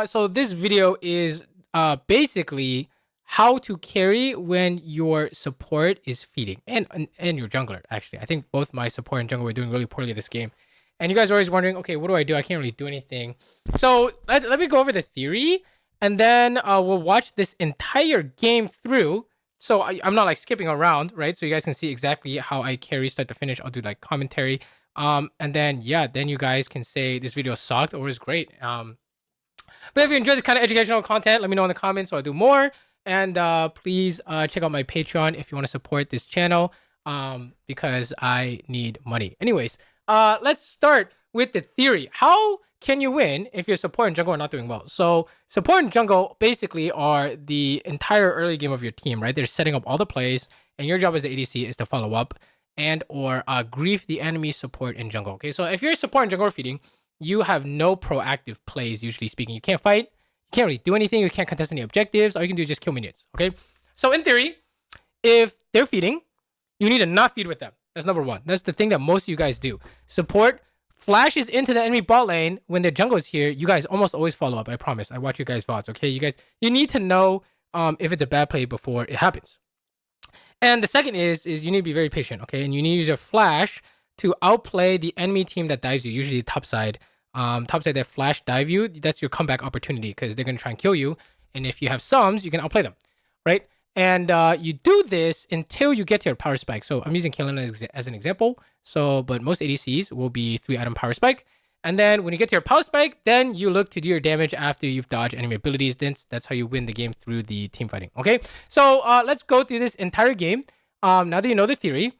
So this video is basically how to carry when your support is feeding and your jungler. Actually, I think both my support and jungler were doing really poorly this game, and you guys are always wondering, okay, what do I do? I can't really do anything. So let me go over the theory, and then we'll watch this entire game through. So I'm not like skipping around, right? So you guys can see exactly how I carry start to finish. I'll do like commentary, and then yeah, then you guys can say this video sucked or is great. But if you enjoy this kind of educational content, let me know in the comments so I'll do more. And please check out my Patreon if you want to support this channel because I need money. Anyways, let's start with the theory. How can you win if your support and jungle are not doing well? So support and jungle basically are the entire early game of your team, right? They're setting up all the plays, and your job as the ADC is to follow up and or grief the enemy support and jungle. Okay, so if you're support and jungle feeding, you have no proactive plays, usually speaking. You can't fight, you can't really do anything, you can't contest any objectives. All you can do is just kill minions, okay? So in theory, if they're feeding, you need to not feed with them. That's number one. That's the thing that most of you guys do. Support flashes into the enemy bot lane when their jungle is here. You guys almost always follow up, I promise. I watch you guys VODs, okay? You need to know if it's a bad play before it happens. And the second is you need to be very patient, okay? And you need to use your flash to outplay the enemy team that dives you, usually top side. Top side that flash dive you, that's your comeback opportunity because they're going to try and kill you. And if you have sums, you can outplay them, right? And you do this until you get to your power spike. So I'm using Kaylin as an example. So, but most ADCs will be 3-item power spike. And then when you get to your power spike, then you look to do your damage after you've dodged enemy abilities. Then that's how you win the game through the team fighting, okay? So let's go through this entire game. Now that you know the theory,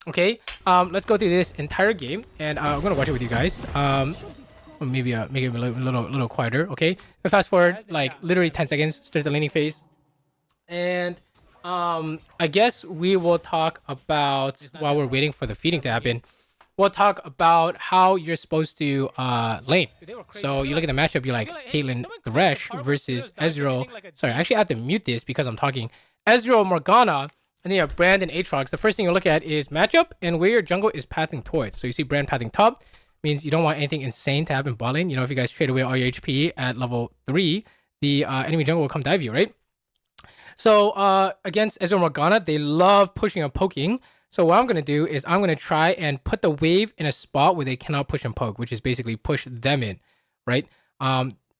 okay, let's go through this entire game, and I'm gonna watch it with you guys. Or maybe make it a little quieter. Okay, and fast forward like literally 10 seconds. Start the laning phase, and I guess we will talk about while we're waiting for the feeding to happen. We'll talk about how you're supposed to lane. So you look at the matchup, you're like Caitlyn Thresh versus Ezreal. Sorry, I actually have to mute this because I'm talking. Ezreal Morgana. And then you have Brand and Aatrox. The first thing you look at is matchup and where your jungle is pathing towards. So you see Brand pathing top, means you don't want anything insane to happen bot lane. You know, if you guys trade away all your HP at level 3, the enemy jungle will come dive you, right? So against Ezreal Morgana, they love pushing and poking. So what I'm going to do is I'm going to try and put the wave in a spot where they cannot push and poke, which is basically push them in, right?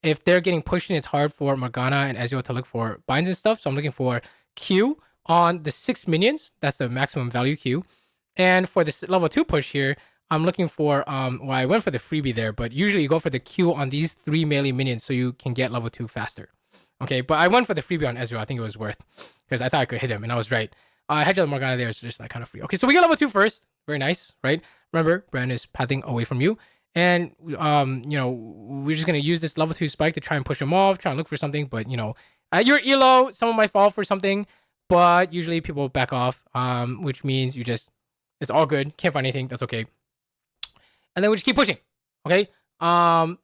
If they're getting pushed in, it's hard for Morgana and Ezreal to look for binds and stuff. So I'm looking for Q on the 6 minions. That's the maximum value Q. And for this level 2 push here, I'm looking for, well, I went for the freebie there, but usually you go for the Q on these 3 melee minions so you can get level 2 faster. Okay, but I went for the freebie on Ezreal. I think it was worth, because I thought I could hit him, and I was right. Hedgehog Morgana there is just like kind of free. Okay, so we get level 2 first. Very nice, right? Remember, Brand is pathing away from you. And, you know, we're just going to use this level 2 spike to try and push him off, try and look for something. But, you know, your elo, someone might fall for something. But usually people back off, which means you just, it's all good. Can't find anything. That's okay. And then we just keep pushing. Okay. Yeah.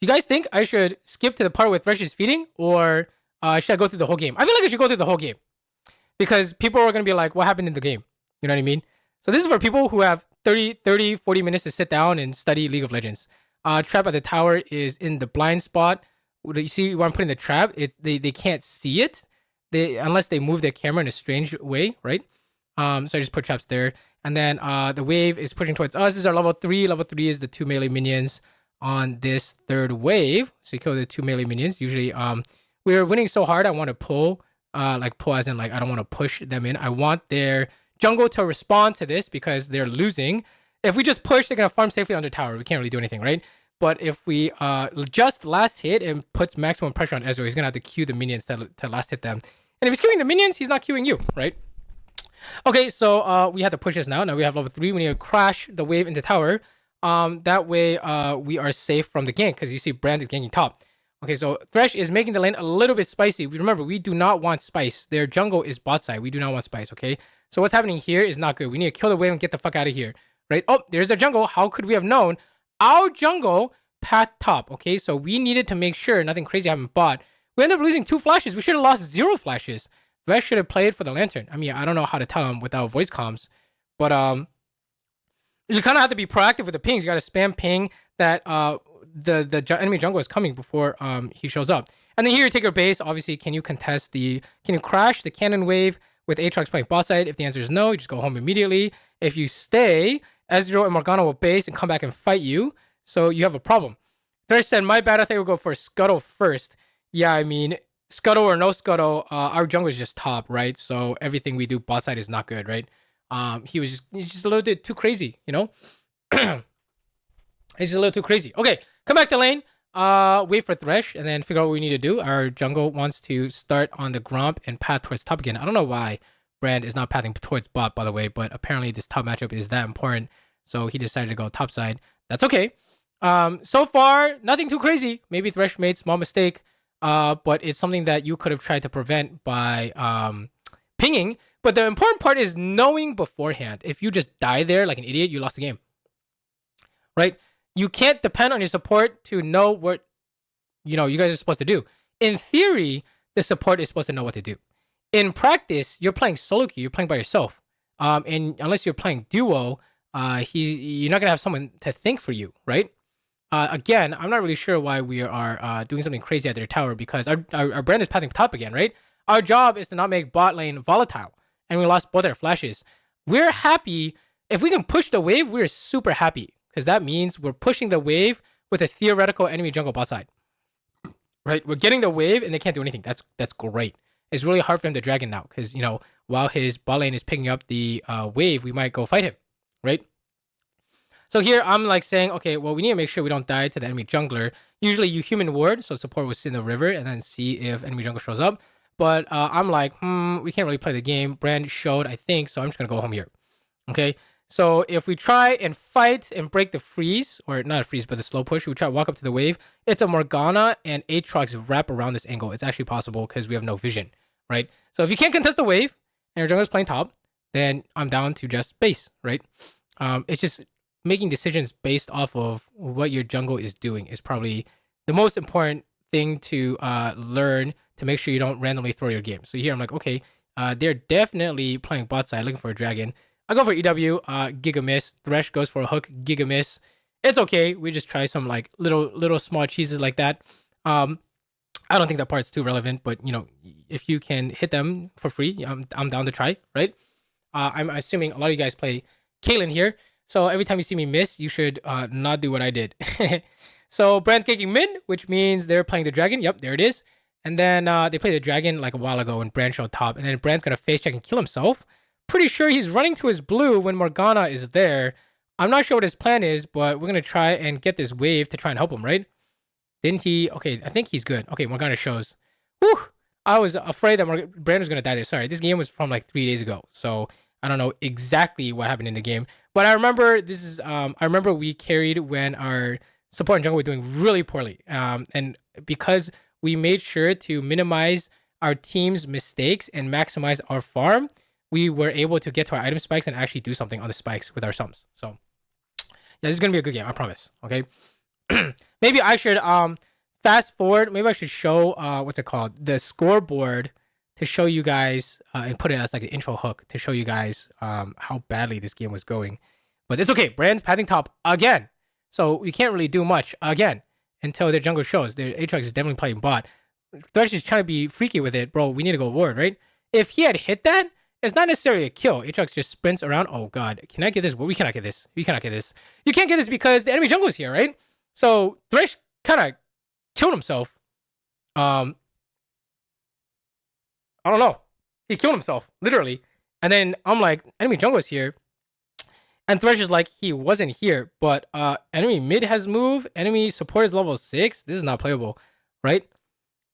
You guys think I should skip to the part where Thresh is feeding, or should I go through the whole game? I feel like I should go through the whole game because people are going to be like, what happened in the game? You know what I mean? So this is for people who have 30, 40 minutes to sit down and study League of Legends. Trap at the tower is in the blind spot. You see where I'm putting the trap? They can't see it unless they move their camera in a strange way, right? So I just put traps there. And then the wave is pushing towards us. This is our level 3. Level 3 is the 2 melee minions on this third wave. So you kill the 2 melee minions. Usually we're winning so hard, I want to pull. Like pull as in like I don't want to push them in. I want their jungle to respond to this because they're losing. If we just push, they're going to farm safely under tower. We can't really do anything, right? But if we just last hit and puts maximum pressure on Ezreal, he's going to have to queue the minions to last hit them. And if he's queuing the minions, he's not queuing you, right? Okay, so we have to push this now. Now we have level 3. We need to crash the wave into tower. That way we are safe from the gank because you see Brand is ganking top. Okay, so Thresh is making the lane a little bit spicy. Remember, we do not want spice. Their jungle is bot side. We do not want spice, okay? So what's happening here is not good. We need to kill the wave and get the fuck out of here, right? Oh, there's their jungle. How could we have known? Our jungle path top, okay? So we needed to make sure nothing crazy happened bot. We ended up losing 2 flashes. We should have lost 0 flashes. Thresh should have played for the lantern. I mean, I don't know how to tell him without voice comms, but you kind of have to be proactive with the pings. You got to spam ping that enemy jungle is coming before he shows up. And then here you take your base. Obviously, can you crash the cannon wave with Aatrox playing bot side? If the answer is no, you just go home immediately. If you stay, Ezreal and Morgana will base and come back and fight you. So you have a problem. Thresh said, my bad, I think we'll go for Scuttle first. Yeah, I mean, Scuttle or no Scuttle, our jungle is just top, right? So everything we do bot side is not good, right? He's just a little bit too crazy, you know? He's just a little too crazy. Okay, come back to lane. Wait for Thresh and then figure out what we need to do. Our jungle wants to start on the Gromp and path towards top again. I don't know why Brand is not pathing towards bot, by the way, but apparently this top matchup is that important. So he decided to go top side. That's okay. So far, nothing too crazy. Maybe Thresh made small mistake, but it's something that you could have tried to prevent by pinging. But the important part is knowing beforehand. If you just die there like an idiot, you lost the game. Right? You can't depend on your support to know what you guys are supposed to do. In theory, the support is supposed to know what to do. In practice, you're playing solo queue, you're playing by yourself. And unless you're playing duo, you're not gonna have someone to think for you, right? Again, I'm not really sure why we are doing something crazy at their tower because our brand is pathing top again, right? Our job is to not make bot lane volatile, and we lost both our flashes. We're happy if we can push the wave. We're super happy because that means we're pushing the wave with a theoretical enemy jungle bot side, right? We're getting the wave and they can't do anything. That's great. It's really hard for him to drag in now because while his bot lane is picking up the wave, we might go fight him, right? So here I'm like saying, okay, well, we need to make sure we don't die to the enemy jungler. Usually you human ward, so support will sit in the river and then see if enemy jungler shows up. But I'm like, we can't really play the game. Brand showed, I think, so I'm just gonna go home here. Okay, so if we try and fight and break the freeze, or not a freeze, but the slow push, we try to walk up to the wave. It's a Morgana and Aatrox wrap around this angle. It's actually possible because we have no vision, right? So if you can't contest the wave and your jungler's playing top, then I'm down to just base, right? It's just making decisions based off of what your jungle is doing is probably the most important thing to learn to make sure you don't randomly throw your game. So here I'm like, okay, they're definitely playing bot side, looking for a dragon. I go for EW, Giga Miss. Thresh goes for a hook, Giga Miss. It's okay. We just try some like little small cheeses like that. I don't think that part's too relevant, but if you can hit them for free, I'm down to try, right? I'm assuming a lot of you guys play Caitlyn here. So every time you see me miss, you should not do what I did. So Brand's ganking mid, which means they're playing the dragon. Yep, there it is. And then they played the dragon like a while ago and Brand showed top. And then Brand's going to face check and kill himself. Pretty sure he's running to his blue when Morgana is there. I'm not sure what his plan is, but we're going to try and get this wave to try and help him, right? Didn't he? Okay, I think he's good. Okay, Morgana shows. Whew! I was afraid that Brand was going to die there. Sorry, this game was from like 3 days ago. So I don't know exactly what happened in the game. But I remember I remember we carried when our support and jungle were doing really poorly. And because we made sure to minimize our team's mistakes and maximize our farm, we were able to get to our item spikes and actually do something on the spikes with our sums. So yeah, this is gonna be a good game, I promise. Okay. Maybe I should fast forward. Maybe I should show what's it called? The scoreboard to show you guys and put it as like an intro hook to show you guys how badly this game was going. But it's okay. Brand's pathing top again. So we can't really do much again until their jungle shows. Their Aatrox is definitely playing bot. Thresh is trying to be freaky with it. Bro, we need to go ward, right? If he had hit that, it's not necessarily a kill. Aatrox just sprints around. Oh god, can I get this? Well, we cannot get this. We cannot get this. You can't get this because the enemy jungle is here, right? So Thresh kind of killed himself. I don't know. He killed himself, literally. And then I'm like, enemy jungle is here. And Thresh is like, he wasn't here. But enemy mid has moved. Enemy support is level 6. This is not playable, right?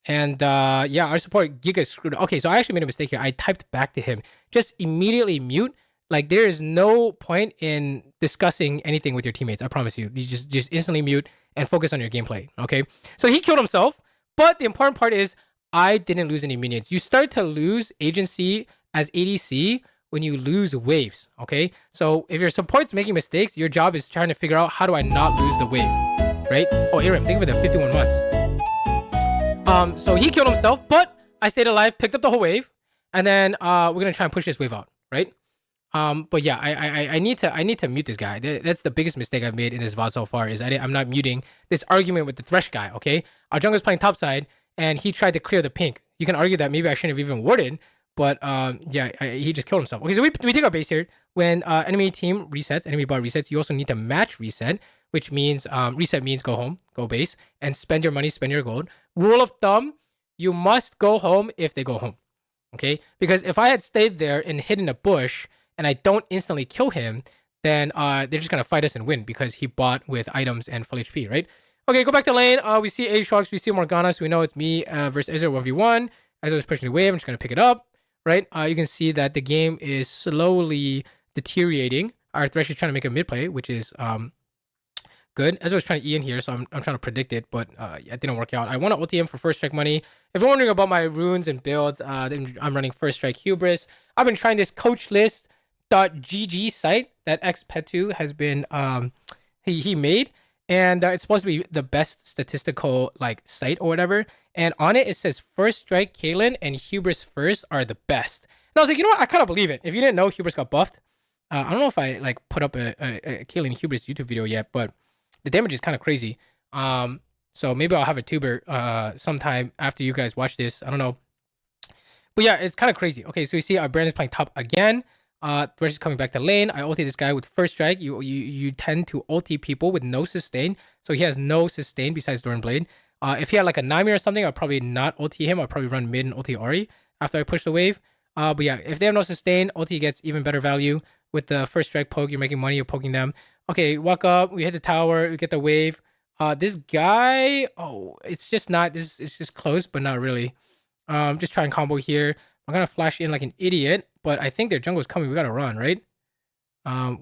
And yeah, our support Giga screwed up. Okay, so I actually made a mistake here. I typed back to him. Just immediately mute. Like, there is no point in discussing anything with your teammates. I promise you. You just instantly mute and focus on your gameplay, okay? So he killed himself. But the important part is, I didn't lose any minions. You start to lose agency as ADC when you lose waves, okay? So if your support's making mistakes, your job is trying to figure out, how do I not lose the wave, right? Oh, Aram, thank you for the 51 months. So he killed himself, but I stayed alive, picked up the whole wave, and then we're going to try and push this wave out, right? But yeah, I need to mute this guy. That's the biggest mistake I've made in this VOD so far is I'm not muting this argument with the Thresh guy. Okay, our jungler's playing topside and he tried to clear the pink. You can argue that maybe I shouldn't have even warded, but yeah, he just killed himself. Okay, so we take our base here. When enemy team resets, enemy bot resets, you also need to match reset, which means reset means go home, go base, and spend your money, spend your gold. Rule of thumb: you must go home if they go home. Okay, because if I had stayed there and hidden a bush and I don't instantly kill him, then they're just gonna fight us and win because he bought with items and full HP, right? Okay, go back to lane. We see Aatrox, we see Morgana, so we know it's me versus Ezreal 1v1. Ezreal is pushing the wave. I'm just gonna pick it up, right? You can see that the game is slowly deteriorating. Our Thresh is trying to make a mid play, which is good. Ezreal was trying to E in here, so I'm trying to predict it, but it didn't work out. I want to ulti him for first strike money. If you're wondering about my runes and builds, I'm running first strike hubris. I've been trying this coachlist.gg site that xPet2 has been he made, and it's supposed to be the best statistical like site or whatever. And on it says first strike Kayn and hubris first are the best. And I was like, you know what? I kind of believe it. If you didn't know, hubris got buffed. I don't know if I like put up a Kayn hubris YouTube video yet, but the damage is kind of crazy. So maybe I'll have a tuber sometime after you guys watch this. I don't know. But yeah, it's kind of crazy. Okay, so you see our brand is playing top again. Thresh is coming back to lane. I ulti this guy with first strike. You tend to ulti people with no sustain. So he has no sustain besides Doran Blade. If he had like a Nami or something, I'd probably not ulti him. I'd probably run mid and ulti Ahri after I push the wave. But yeah, if they have no sustain, ulti gets even better value. With the first strike poke, you're making money, you're poking them. Okay, walk up, we hit the tower, we get the wave. This guy, it's just not, it's just close, but not really. Just try and combo here. I'm gonna flash in like an idiot, but I think their jungle is coming. We gotta run, right?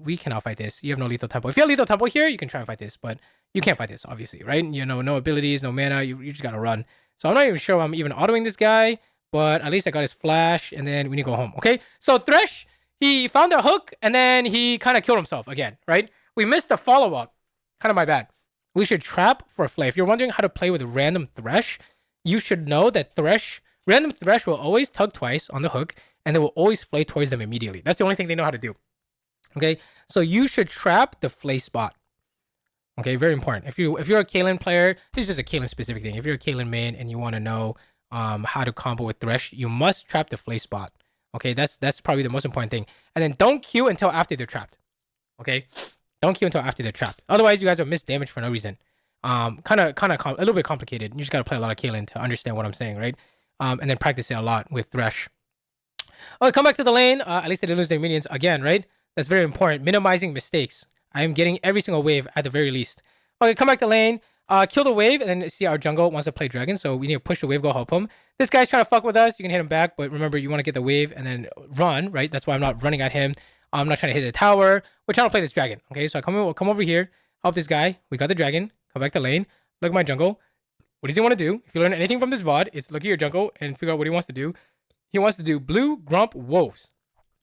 We cannot fight this. You have no lethal tempo. If you have lethal tempo here, you can try and fight this, but you can't fight this, obviously, right? You know, no abilities, no mana, you just gotta run. So I'm not even sure I'm even autoing this guy, but at least I got his flash, and then we need to go home, okay? So Thresh, he found a hook, and then he kind of killed himself again, right? We missed the follow-up. Kind of my bad. We should trap for a flay. If you're wondering how to play with random Thresh, you should know that random Thresh will always tug twice on the hook, and they will always flay towards them immediately. That's the only thing they know how to do. Okay? So you should trap the flay spot. Okay, very important. If you're a Kayn player, this is just a Kayn specific thing. If you're a Kayn main and you want to know how to combo with Thresh, you must trap the flay spot. Okay, that's probably the most important thing. And then don't Q until after they're trapped. Okay? Don't Q until after they're trapped. Otherwise, you guys will miss damage for no reason. Kind of a little bit complicated. You just gotta play a lot of Kayn to understand what I'm saying, right? And then practice it a lot with Thresh. Okay, come back to the lane. At least they didn't lose their minions again, right? That's very important. Minimizing mistakes. I am getting every single wave at the very least. Okay, come back to lane. Kill the wave, and then see our jungle wants to play dragon, so we need to push the wave, go help him. This guy's trying to fuck with us. You can hit him back, but remember, you want to get the wave and then run, right? That's why I'm not running at him. I'm not trying to hit the tower. We're trying to play this dragon, okay? So I come over here, help this guy. We got the dragon. Come back to lane. Look at my jungle. What does he want to do? If you learn anything from this VOD, it's look at your jungle and figure out what he wants to do. He wants to do blue, grump, wolves,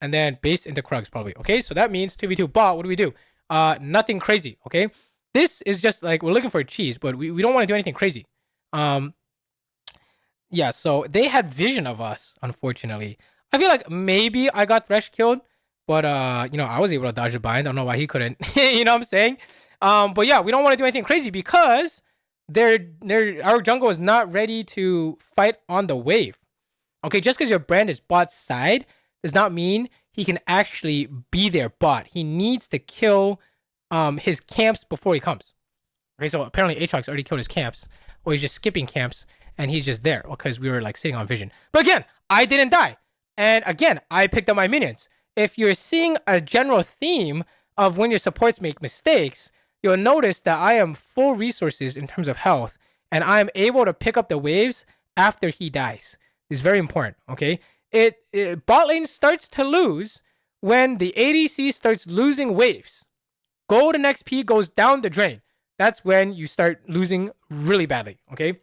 and then base into Krugs probably, okay? So that means 2v2 bot. What do? Nothing crazy, okay? This is just like, we're looking for a cheese, but we don't want to do anything crazy. Yeah, so they had vision of us, unfortunately. I feel like maybe I got Thresh killed, but, you know, I was able to dodge the bind. I don't know why he couldn't. You know what I'm saying? But yeah, we don't want to do anything crazy because our jungle is not ready to fight on the wave. Okay, just because your brand is bot side does not mean he can actually be their bot. He needs to kill his camps before he comes. Okay, so apparently Aatrox already killed his camps, or he's just skipping camps, and he's just there because we were like sitting on vision. But again, I didn't die, and again, I picked up my minions. If you're seeing a general theme of when your supports make mistakes, you'll notice that I am full resources in terms of health, and I am able to pick up the waves after he dies. It's very important. Okay, bot lane starts to lose when the ADC starts losing waves. Gold and XP goes down the drain. That's when you start losing really badly, okay?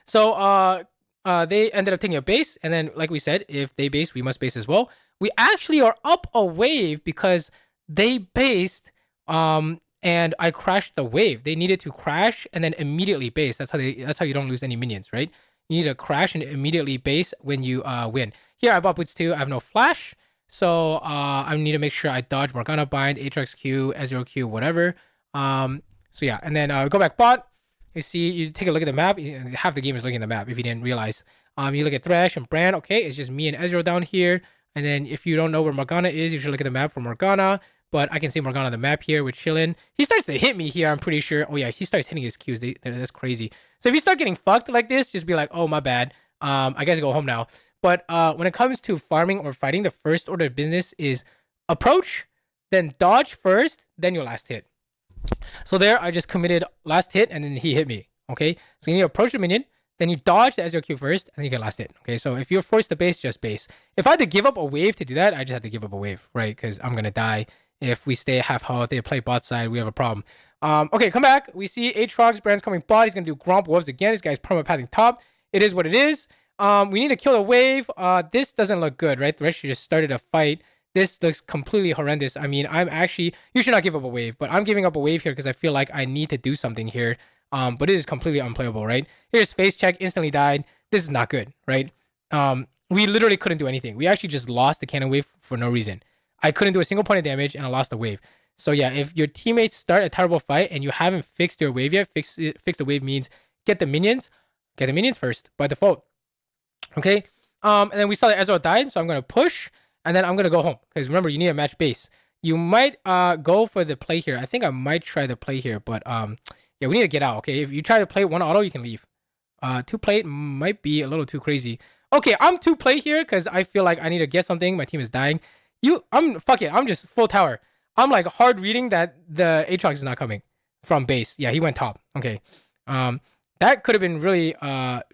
So they ended up taking a base, and then, like we said, if they base, we must base as well. We actually are up a wave because they based, and I crashed the wave. They needed to crash and then immediately base. That's how you don't lose any minions, right? You need to crash and immediately base when you win. Here, I bought boots too. I have no flash. So I need to make sure I dodge Morgana bind, Aatrox Q, Ezreal Q, whatever. So yeah, and then go back bot. You see, you take a look at the map. Half the game is looking at the map if you didn't realize. You look at Thresh and Brand. Okay, it's just me and Ezreal down here. And then if you don't know where Morgana is, you should look at the map for Morgana. But I can see Morgana on the map here with chillin'. He starts to hit me here, I'm pretty sure. Oh yeah, he starts hitting his Qs. That's crazy. So if you start getting fucked like this, just be like, oh, my bad. I guess go home now. But when it comes to farming or fighting, the first order of business is approach, then dodge first, then your last hit. So there, I just committed last hit, and then he hit me. Okay, so you need to approach the minion, then you dodge the Ezreal Q first, and then you get last hit. Okay, so if you're forced to base, just base. If I had to give up a wave to do that, I just had to give up a wave, right? Because I'm gonna die if we stay half health. They play bot side, we have a problem. Okay, come back. We see Aatrox, Brand's coming bot. He's gonna do Gromp Wolves again. This guy's permapathing top. It is what it is. We need to kill a wave. This doesn't look good, right? The rest just started a fight. This looks completely horrendous. I mean, you should not give up a wave, but I'm giving up a wave here because I feel like I need to do something here. But it is completely unplayable, right? Here's face check, instantly died. This is not good, right? We literally couldn't do anything. We actually just lost the cannon wave for no reason. I couldn't do a single point of damage and I lost the wave. So yeah, if your teammates start a terrible fight and you haven't fixed your wave yet, fix the wave means get the minions first by default. Okay, and then we saw that Ezreal died, so I'm gonna push, and then I'm gonna go home because remember you need a match base. You might go for the play here. I think I might try the play here, but yeah, we need to get out. Okay, if you try to play one auto, you can leave. Two play might be a little too crazy. Okay, I'm two play here because I feel like I need to get something. My team is dying. Fuck it. I'm just full tower. I'm like hard reading that the Aatrox is not coming from base. Yeah, he went top. Okay, that could have been really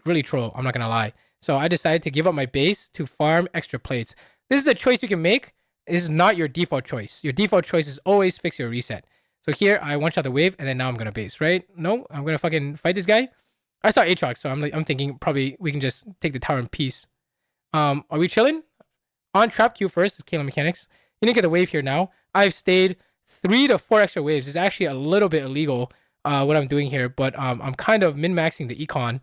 really troll. I'm not gonna lie. So I decided to give up my base to farm extra plates. This is a choice you can make. This is not your default choice. Your default choice is always fix your reset. So here I one shot the wave and then now I'm gonna base, right? No, I'm gonna fucking fight this guy. I saw Aatrox, so I'm thinking probably we can just take the tower in peace. Are we chilling? On trap Q first is Kalen mechanics. You didn't get the wave here now. I've stayed 3 to 4 extra waves. It's actually a little bit illegal what I'm doing here, but I'm kind of min-maxing the econ.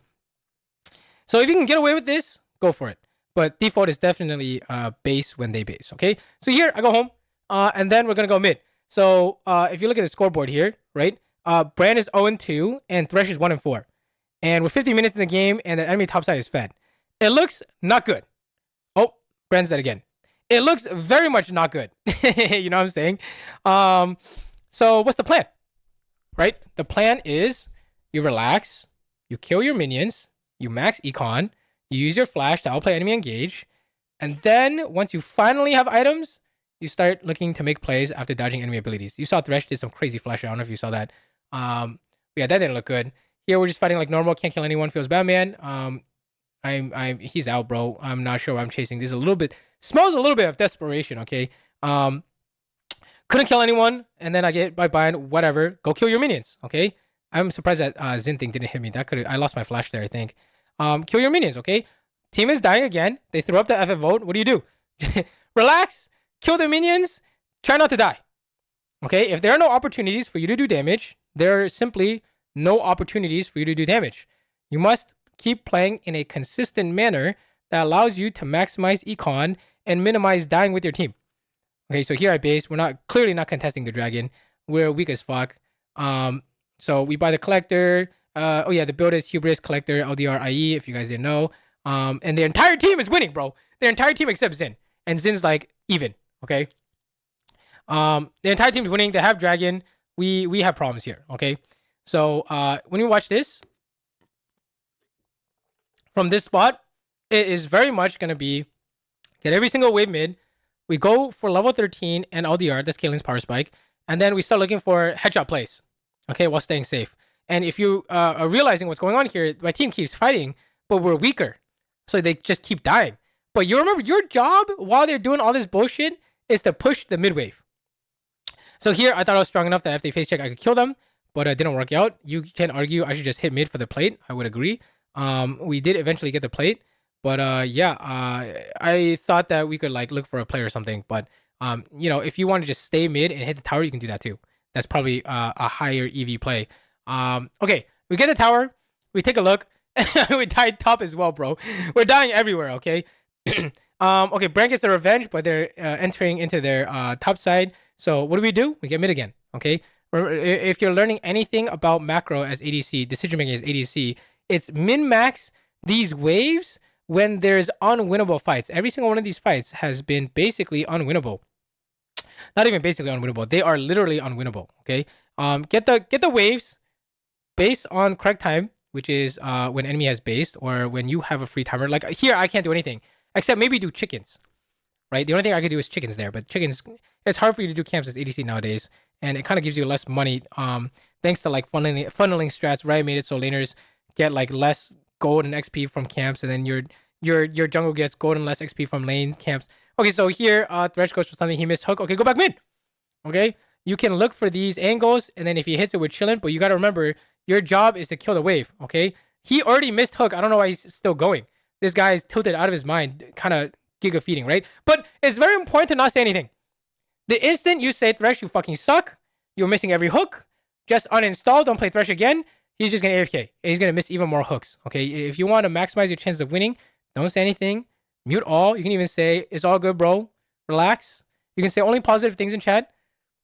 So if you can get away with this, go for it. But default is definitely base when they base, okay? So here, I go home, and then we're going to go mid. So if you look at the scoreboard here, right? Brand is 0-2, and Thresh is 1-4. And we're 50 minutes in the game, and the enemy top side is fed. It looks not good. Oh, Brand's dead again. It looks very much not good. You know what I'm saying? So what's the plan? Right? The plan is you relax, you kill your minions, you max econ, you use your flash to outplay enemy engage, and then once you finally have items, you start looking to make plays after dodging enemy abilities. You saw Thresh did some crazy flash. I don't know if you saw that. Yeah, that didn't look good. Here we're just fighting like normal. Can't kill anyone. Feels bad, man. He's out, bro. I'm not sure what I'm chasing. This smells a little bit of desperation. Okay. Couldn't kill anyone, and then I get by bind. Whatever. Go kill your minions. Okay. I'm surprised that Xin thing didn't hit me. I lost my flash there, I think. Kill your minions, okay? Team is dying again. They threw up the FF vote. What do? Relax. Kill the minions. Try not to die. Okay? If there are no opportunities for you to do damage, there are simply no opportunities for you to do damage. You must keep playing in a consistent manner that allows you to maximize econ and minimize dying with your team. Okay, so here I base. We're clearly not contesting the dragon. We're weak as fuck. So we buy the collector. Oh yeah, the build is hubris, collector, LDR, IE, if you guys didn't know. And the entire team is winning, bro. The entire team except Xin. And Xin's like even, okay? The entire team is winning. They have dragon. We have problems here, okay? So when you watch this, from this spot, it is very much going to be get every single wave mid. We go for level 13 and LDR, that's Kalen's power spike. And then we start looking for headshot plays, okay, while staying safe. And if you are realizing what's going on here, my team keeps fighting, but we're weaker. So they just keep dying. But you remember, your job while they're doing all this bullshit is to push the mid wave. So here, I thought I was strong enough that if they face check, I could kill them, but it didn't work out. You can argue I should just hit mid for the plate. I would agree. We did eventually get the plate, but yeah, I thought that we could like look for a play or something. But you know, if you want to just stay mid and hit the tower, you can do that too. That's probably a higher EV play. Okay, we get the tower. We take a look. We died top as well, bro. We're dying everywhere, okay? Okay, Brand gets the revenge, but they're entering into their top side. So what do? We get mid again. Okay. If you're learning anything about macro as ADC, decision making as ADC, it's min max these waves when there's unwinnable fights. Every single one of these fights has been basically unwinnable. Not even basically unwinnable. They are literally unwinnable. Okay. Get the waves based on correct time, which is when enemy has based or when you have a free timer. Like here, I can't do anything except maybe do chickens. Right. The only thing I could do is chickens there, but chickens, it's hard for you to do camps as ADC nowadays, and it kind of gives you less money. Thanks to like funneling strats. Riot made it so laners get like less gold and XP from camps, and then your jungle gets gold and less XP from lane camps. Okay, so here, Thresh goes for something, he missed hook. Okay, go back mid. Okay, you can look for these angles, and then if he hits it with chillin', but you gotta remember, your job is to kill the wave, okay? He already missed hook. I don't know why he's still going. This guy is tilted out of his mind, kind of giga feeding, right? But it's very important to not say anything. The instant you say Thresh, you fucking suck, you're missing every hook, just uninstall, don't play Thresh again, he's just gonna AFK. And he's gonna miss even more hooks, okay? If you want to maximize your chances of winning, don't say anything. Mute all. You can even say, it's all good, bro. Relax. You can say only positive things in chat.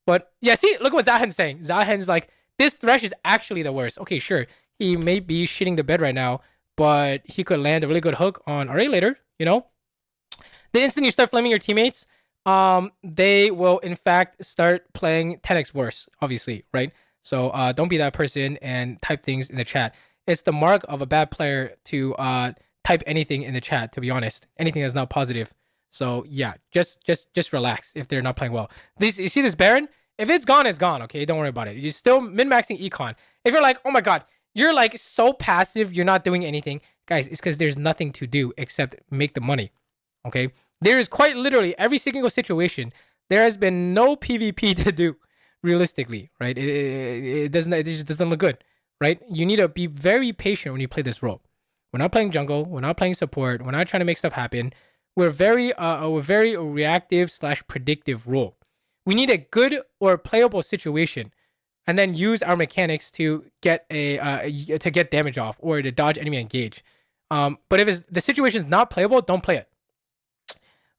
But yeah, see, look what Zahen's saying. Zahen's like, this Thresh is actually the worst. Okay, sure. He may be shitting the bed right now, but he could land a really good hook on RA later, you know? The instant you start flaming your teammates, they will in fact start playing 10x worse, obviously, right? So don't be that person and type things in the chat. It's the mark of a bad player to type anything in the chat, to be honest. Anything that's not positive. So yeah, just relax if they're not playing well. You see this Baron? If it's gone, it's gone, okay? Don't worry about it. You're still min-maxing econ. If you're like, oh my god, you're like so passive, you're not doing anything. Guys, it's because there's nothing to do except make the money, okay? There is quite literally every single situation, there has been no PvP to do, realistically, right? It just doesn't look good, right? You need to be very patient when you play this role. We're not playing jungle. We're not playing support. We're not trying to make stuff happen. We're very reactive / predictive role. We need a good or playable situation, and then use our mechanics to get get damage off or to dodge enemy engage. But if the situation is not playable, don't play it.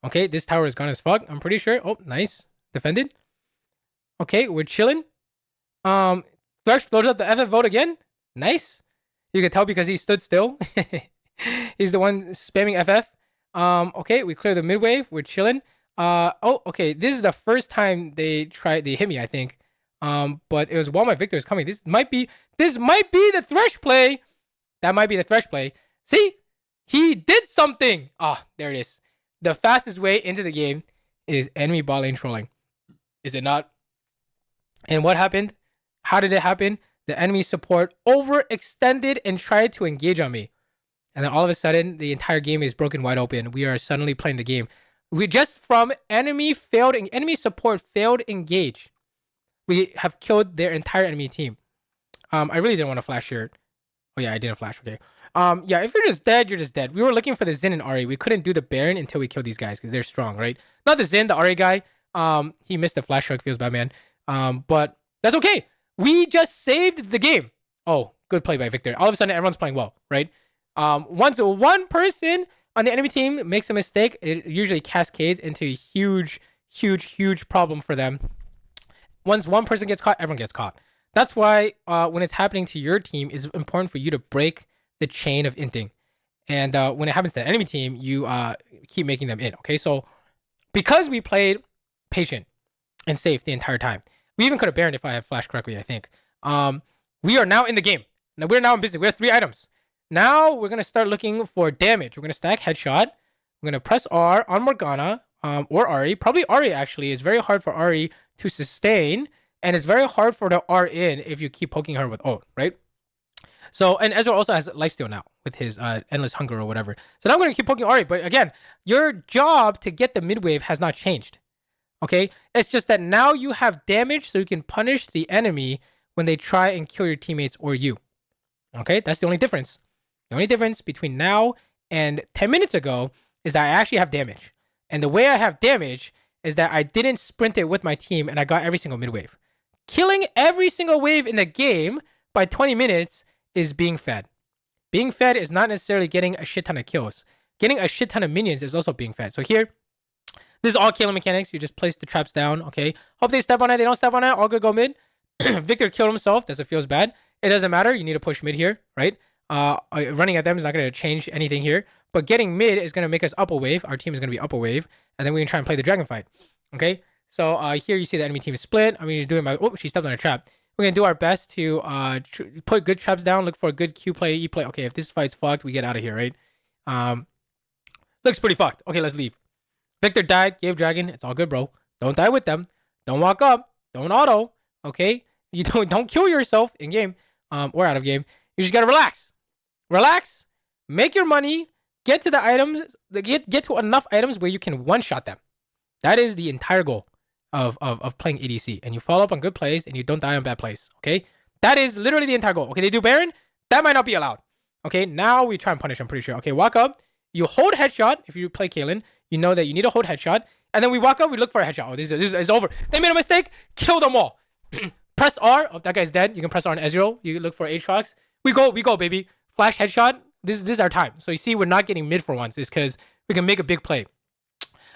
Okay, this tower is gone as fuck. I'm pretty sure. Oh, nice, defended. Okay, we're chilling. Thresh loads up the FF vote again. Nice. You can tell because he stood still. He's the one spamming FF. Okay, we clear the mid wave. We're chilling. Oh, okay. This is the first time they hit me, I think. But it was while my victor is coming. This might be the Thresh play. That might be the Thresh play. See? He did something. Ah, there it is. The fastest way into the game is enemy bot lane trolling. Is it not? And what happened? How did it happen? The enemy support overextended and tried to engage on me. And then all of a sudden, the entire game is broken wide open. We are suddenly playing the game. We just from enemy support failed engage. We have killed their entire enemy team. I really didn't want to flash here. Oh yeah, I didn't flash. Okay. Yeah, if you're just dead, you're just dead. We were looking for the Xin and Ahri. We couldn't do the Baron until we killed these guys because they're strong, right? Not the Xin, the Ahri guy. He missed the flash hook. Feels bad, man. But that's okay. We just saved the game. Oh, good play by Victor. All of a sudden, everyone's playing well, right? Once one person on the enemy team makes a mistake, it usually cascades into a huge problem for them. Once one person gets caught, everyone gets caught. That's why when it's happening to your team, it's important for you to break the chain of inting. And when it happens to the enemy team, you keep making them in. Okay, so because we played patient and safe the entire time, we even could have Baroned if I have flashed correctly, I think. We are now in the game. Now we're now in business. We have 3 items. Now we're going to start looking for damage. We're going to stack headshot. We're going to press R on Morgana or Ahri. Probably Ahri, actually. It's very hard for Ahri to sustain. And it's very hard for the R in if you keep poking her with ult, right? So, and Ezra also has lifesteal now with his endless hunger or whatever. So now I'm going to keep poking Ahri. But again, your job to get the mid wave has not changed. Okay? It's just that now you have damage so you can punish the enemy when they try and kill your teammates or you. Okay? That's the only difference. The only difference between now and 10 minutes ago is that I actually have damage. And the way I have damage is that I didn't sprint it with my team and I got every single mid wave. Killing every single wave in the game by 20 minutes is being fed. Being fed is not necessarily getting a shit ton of kills. getting a shit ton of minions is also being fed. So here, this is all killing mechanics. You just place the traps down, okay? Hope they step on it. They don't step on it. All good, go mid. Victor killed himself. That's what feels bad. It doesn't matter. You need to push mid here, right? Running at them is not going to change anything here. But getting mid is going to make us up a wave. Our team is going to be up a wave. And then we can try and play the dragon fight, okay? So here you see the enemy team is split. I mean, you're doing my... Oh, she stepped on a trap. We're going to do our best to put good traps down. Look for a good Q play, E play. Okay, if this fight's fucked, we get out of here, right? Looks pretty fucked. Okay, let's leave. Victor died, gave dragon. It's all good, bro. Don't die with them. Don't walk up. Don't auto. Okay? You don't kill yourself in game. Or out of game. You just gotta relax. Relax. Make your money. Get to the items. Get to enough items where you can one-shot them. That is the entire goal of playing ADC. And you follow up on good plays and you don't die on bad plays. Okay? That is literally the entire goal. Okay, they do Baron. That might not be allowed. Okay, now we try and punish, I'm pretty sure. Okay, walk up. You hold headshot if you play Kaylin. You know that you need to hold headshot. And then we walk up, we look for a headshot. Oh, this is over. They made a mistake. Kill them all. Press R. Oh, that guy's dead. You can press R on Ezreal. You look for Aatrox. We go, baby. Flash headshot. This is our time. So you see, we're not getting mid for once. It's because we can make a big play.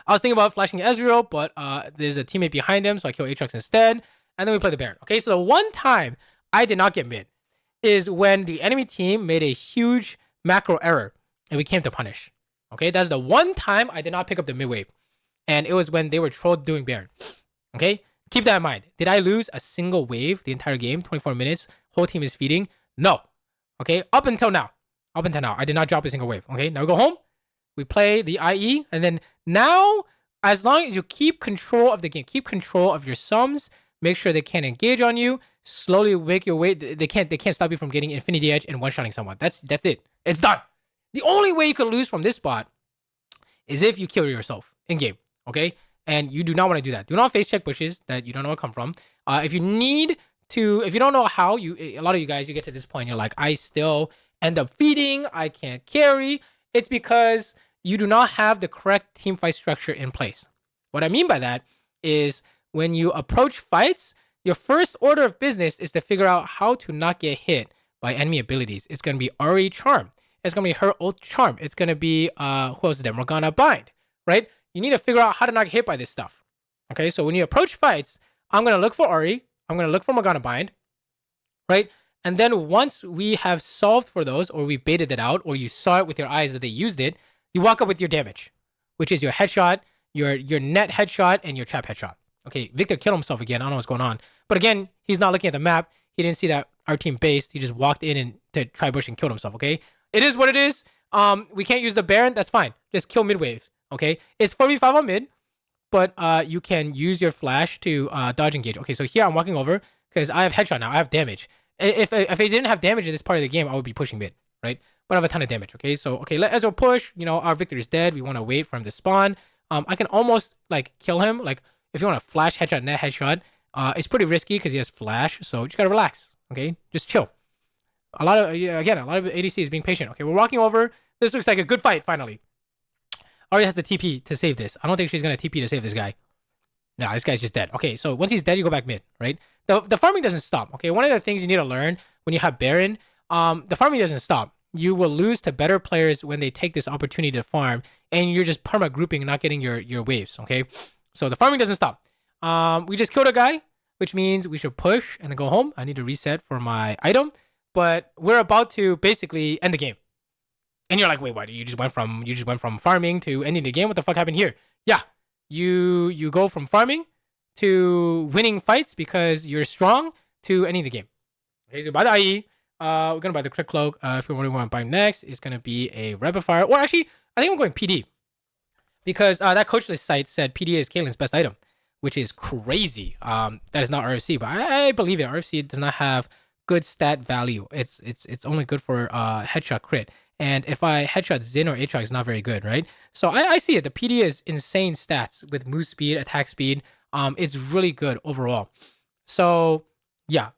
I was thinking about flashing Ezreal, but there's a teammate behind him, so I kill Aatrox instead. And then we play the Baron. Okay, so the one time I did not get mid is when the enemy team made a huge macro error and we came to punish. Okay, that's the one time I did not pick up the mid wave. And it was when they were trolled doing Baron. Okay, keep that in mind. Did I lose a single wave the entire game? 24 minutes, whole team is feeding? No. Okay, up until now, I did not drop a single wave. Okay, now we go home. We play the IE, and then now, as long as you keep control of the game, keep control of your sums, make sure they can't engage on you, slowly make your way. They can't stop you from getting Infinity Edge and one-shotting someone. That's it. It's done. The only way you could lose from this spot is if you kill yourself in game, okay? And you do not want to do that. Do not face check bushes that you don't know where come from. If you don't know how, a lot of you guys, you get to this point, you're like, I still end up feeding, I can't carry. It's because you do not have the correct team fight structure in place. What I mean by that is when you approach fights, your first order of business is to figure out how to not get hit by enemy abilities. It's going to be Ari Charm. It's going to be her ult Charm. It's going to be, who else is there? Morgana Bind, right? You need to figure out how to not get hit by this stuff. Okay, so when you approach fights, I'm going to look for Ari. I'm going to look for Morgana Bind, right? And then once we have solved for those, or we baited it out, or you saw it with your eyes that they used it, you walk up with your damage, which is your headshot, your net headshot, and your trap headshot. Okay, Victor killed himself again. I don't know what's going on. But again, he's not looking at the map. He didn't see that our team based. He just walked in and to try bush and killed himself, okay? It is what it is. We can't use the Baron. That's fine. Just kill mid wave, okay? It's 4v5 on mid, but you can use your flash to dodge engage. Okay, so here I'm walking over because I have headshot now. I have damage. If I didn't have damage in this part of the game, I would be pushing mid, right? But I have a ton of damage, okay? So, okay, let Ezreal push. You know, our Victor is dead. We want to wait for him to spawn. I can almost, like, kill him. Like, if you want to flash headshot, net headshot, it's pretty risky because he has flash. So, you just got to relax, okay? Just chill. A lot of ADC is being patient. Okay, we're walking over. This looks like a good fight, finally. Ari has the TP to save this. I don't think she's going to TP to save this guy. No, this guy's just dead. Okay, so once he's dead, you go back mid, right? The farming doesn't stop, okay? One of the things you need to learn when you have Baron, the farming doesn't stop. You will lose to better players when they take this opportunity to farm, and you're just perma grouping and not getting your waves, okay? So the farming doesn't stop. We just killed a guy, which means we should push and then go home. I need to reset for my item, but we're about to basically end the game. And you're like, wait, what? You just went from farming to ending the game? What the fuck happened here? Yeah, you go from farming to winning fights because you're strong to ending the game. Okay, so buy the IE. We're gonna buy the crit cloak. If we want to buy next, it's gonna be a rapid fire. Or actually, I think I'm going PD because that coach list site said PD is Caitlyn's best item, which is crazy. That is not RFC, but I believe it. RFC does not have good stat value. It's only good for headshot crit. And if I headshot Xin or Aatrox, it's not very good, right? So I see it. The PD is insane stats with move speed, attack speed. It's really good overall. So yeah,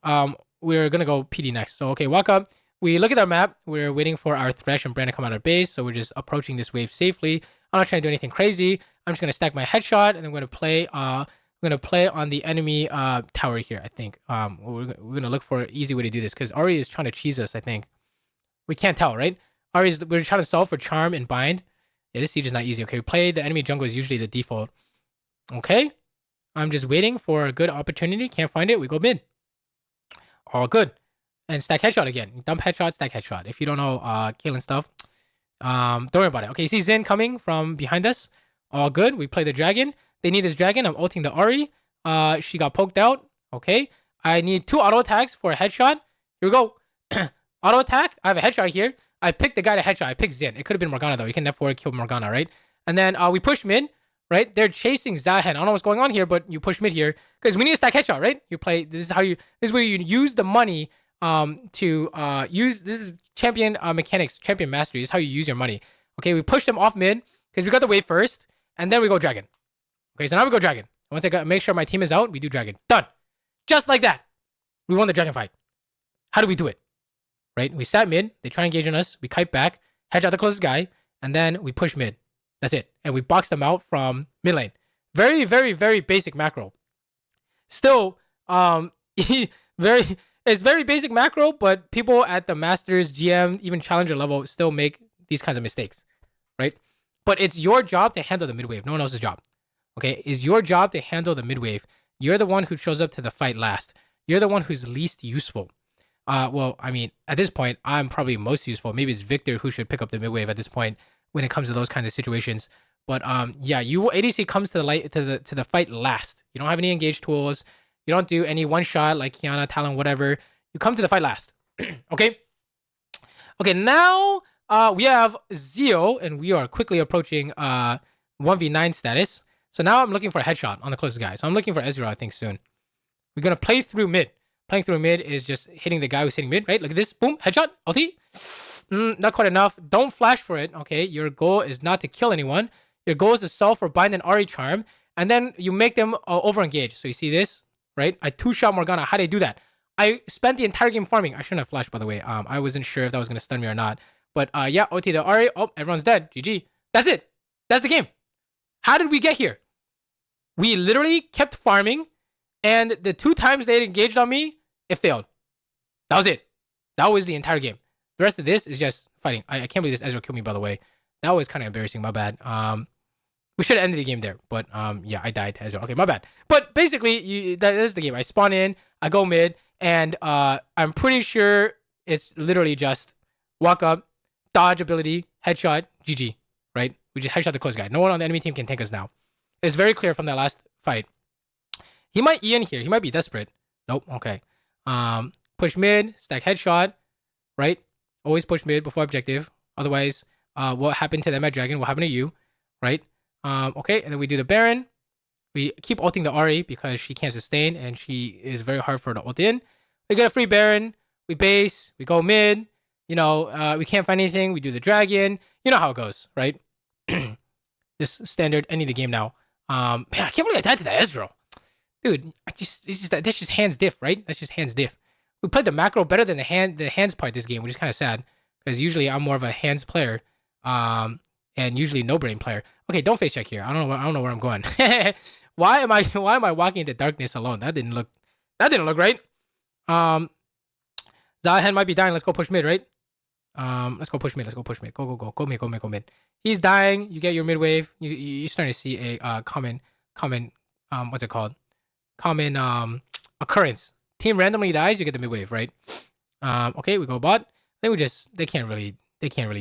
we're gonna go PD next. So okay, walk up. We look at our map. We're waiting for our Thresh and Brand to come out of base. So we're just approaching this wave safely. I'm not trying to do anything crazy. I'm just gonna stack my headshot and then we're gonna play on the enemy tower here. I think we're gonna look for an easy way to do this because Ari is trying to cheese us. I think we can't tell, right? We're trying to solve for charm and bind, Yeah, this siege is not easy. Okay, we play the enemy jungle is usually the default. Okay, I'm just waiting for a good opportunity. Can't find it. We go mid. All good. And stack headshot again. Dump headshot, stack headshot. If you don't know killing stuff, don't worry about it. Okay, you see Xin coming from behind us. All good. We play the dragon. They need this dragon. I'm ulting the Ahri. She got poked out. Okay. I need 2 auto attacks for a headshot. Here we go. Auto attack. I have a headshot here. I picked the guy to headshot. I picked Xin. It could have been Morgana though. You can F4 kill Morgana, right? And then we push mid, right? They're chasing Zahen. I don't know what's going on here, but you push mid here because we need a stack headshot, right? You play. This is where you use the money to use. This is champion mechanics, champion mastery. This is how you use your money. Okay, we push them off mid because we got the wave first, and then we go dragon. Okay, so now we go dragon. Once I make sure my team is out, we do dragon. Done. Just like that. We won the dragon fight. How do we do it? Right? We sat mid. They try to engage on us. We kite back, headshot the closest guy, and then we push mid. That's it. And we box them out from mid lane. Very, very, very basic macro. Still, it's very basic macro, but people at the Masters, GM, even Challenger level still make these kinds of mistakes, right? But it's your job to handle the mid wave. No one else's job. Okay? It's your job to handle the mid wave. You're the one who shows up to the fight last. You're the one who's least useful. Well, I mean, at this point, I'm probably most useful. Maybe it's Victor who should pick up the mid wave at this point when it comes to those kinds of situations. But yeah, ADC comes to the fight last. You don't have any engaged tools. You don't do any one shot like Kiana, Talon, whatever. You come to the fight last. Okay. Okay. Now we have Zio, and we are quickly approaching 1v9 status. So now I'm looking for a headshot on the closest guy. So I'm looking for Ezreal, I think, soon. We're gonna play through mid. Playing through mid is just hitting the guy who's hitting mid, right? Look at this. Boom. Headshot. Ulti. Not quite enough. Don't flash for it. Okay. Your goal is not to kill anyone. Your goal is to solve for bind and Ahri charm. And then you make them over engage. So you see this, right? I 2-shot Morgana. How did I do that? I spent the entire game farming. I shouldn't have flashed, by the way. I wasn't sure if that was going to stun me or not. But yeah, OT the Ahri. Oh, everyone's dead. GG. That's it. That's the game. How did we get here? We literally kept farming. And the 2 times they engaged on me, it failed. That was it. That was the entire game. The rest of this is just fighting. I can't believe this Ezra killed me, by the way. That was kind of embarrassing. My bad. We should have ended the game there. But yeah, I died to Ezra. Okay, my bad. But basically, that is the game. I spawn in, I go mid, and I'm pretty sure it's literally just walk up, dodge ability, headshot, GG. Right? We just headshot the close guy. No one on the enemy team can take us now. It's very clear from that last fight. He might E in here. He might be desperate. Nope. Okay. Push mid, stack headshot, right? Always push mid before objective. Otherwise, what happened to them at Dragon will happen to you, right? Okay, and then we do the Baron. We keep ulting the Ahri because she can't sustain and she is very hard for her to ult in. We get a free Baron. We base. We go mid. You know, we can't find anything. We do the Dragon. You know how it goes, right? Just standard any of the game now. Man, I can't believe I died to that Ezreal. Dude, that's just hands diff, right? That's just hands diff. We played the macro better than the hands part this game, which is kind of sad because usually I'm more of a hands player, and usually no brain player. Okay, don't face check here. I don't know where I'm going. Why am I walking into darkness alone? That didn't look right. Zahen might be dying. Let's go push mid, right? Let's go push mid. Go mid. He's dying. You get your mid wave. You're starting to see a common what's it called? Common occurrence. Team randomly dies, you get the mid wave, right? Okay, we go bot. Then they can't really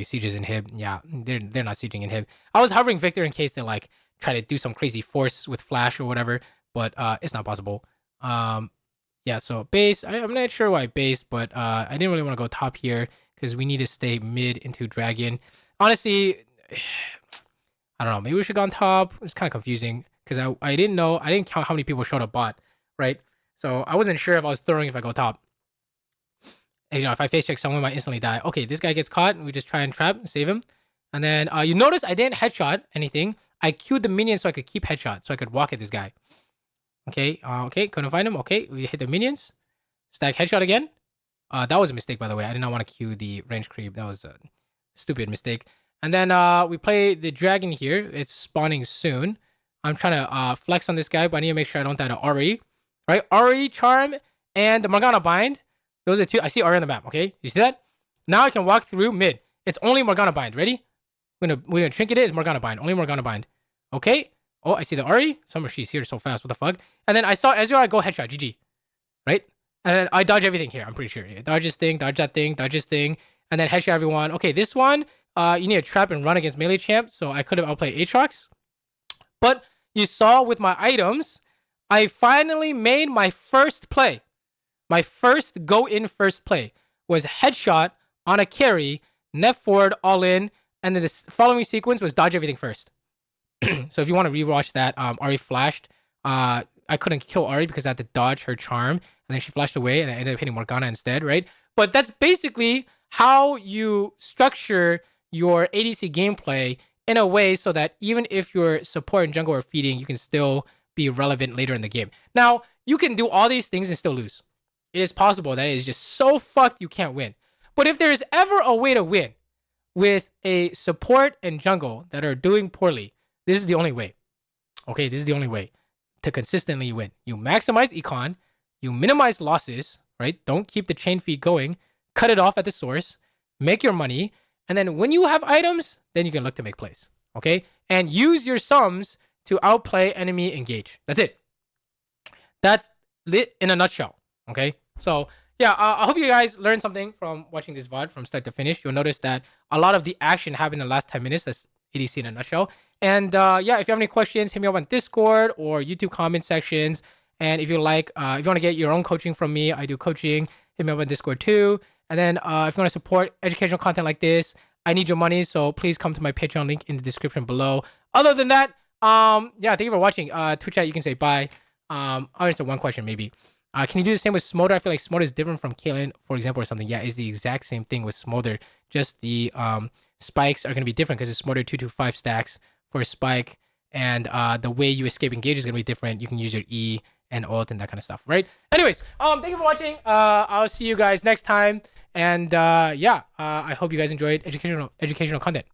sieges inhib. Yeah, they're not sieging inhib. I was hovering Victor in case they like try to do some crazy force with flash or whatever, but it's not possible. Yeah, so base. I'm not sure why base, but I didn't really want to go top here because we need to stay mid into dragon. Honestly, I don't know. Maybe we should go on top. It's kind of confusing because I didn't count how many people showed up bot, right? So I wasn't sure if I was throwing if I go top. And, if I face check, someone might instantly die. Okay, this guy gets caught, and we just try and trap and save him. And then you notice I didn't headshot anything. I queued the minions so I could keep headshot, so I could walk at this guy. Okay, couldn't find him. Okay, we hit the minions. Stack headshot again. That was a mistake, by the way. I did not want to queue the range creep. That was a stupid mistake. And then we play the dragon here. It's spawning soon. I'm trying to flex on this guy, but I need to make sure I don't die to Ahri. Right? Ahri, Charm, and the Morgana Bind. Those are 2. I see Ahri on the map, okay? You see that? Now I can walk through mid. It's only Morgana Bind. Ready? We're gonna trinket it. It's Morgana bind. Only Morgana bind. Okay. Oh, I see the Ari. Summer, she's here so fast. What the fuck? And then I saw Ezreal. I go headshot. GG. Right? And then I dodge everything here. I'm pretty sure. Yeah, dodge this thing. Dodge that thing. Dodge this thing. And then headshot everyone. Okay, this one, you need to trap and run against melee champ. So I could have outplayed Aatrox. But you saw with my items, I finally made my first play. My first go-in first play was headshot on a carry, net forward, all in, and then the following sequence was dodge everything first. So if you want to rewatch that, Ari flashed. I couldn't kill Ari because I had to dodge her charm, and then she flashed away, and I ended up hitting Morgana instead, right? But that's basically how you structure your ADC gameplay in a way so that even if your support and jungle are feeding, you can still be relevant later in the game. Now, you can do all these things and still lose. It is possible that it is just so fucked you can't win. But if there is ever a way to win with a support and jungle that are doing poorly, this is the only way. Okay, this is the only way to consistently win. You maximize econ, you minimize losses, right? Don't keep the chain feed going, cut it off at the source, make your money, and then when you have items, then you can look to make plays. Okay? And use your sums to outplay enemy engage. That's it. That's lit in a nutshell. Okay, so yeah, I hope you guys learned something from watching this VOD from start to finish. You'll notice that a lot of the action happened in the last 10 minutes. That's ADC in a nutshell. And yeah, if you have any questions, hit me up on Discord or YouTube comment sections. And if you like, if you want to get your own coaching from me, I do coaching. Hit me up on Discord too. And then if you want to support educational content like this, I need your money. So please come to my Patreon link in the description below. Other than that, yeah, thank you for watching. Twitch chat, you can say bye. I'll answer one question maybe. Can you do the same with Smolder? I feel like Smolder is different from Caitlyn, for example, or something. Yeah, it's the exact same thing with Smolder. Just the spikes are going to be different because it's Smolder 225 stacks for a spike. And the way you escape engage is going to be different. You can use your E and ult and that kind of stuff, right? Anyways, thank you for watching. I'll see you guys next time. And yeah, I hope you guys enjoyed educational content.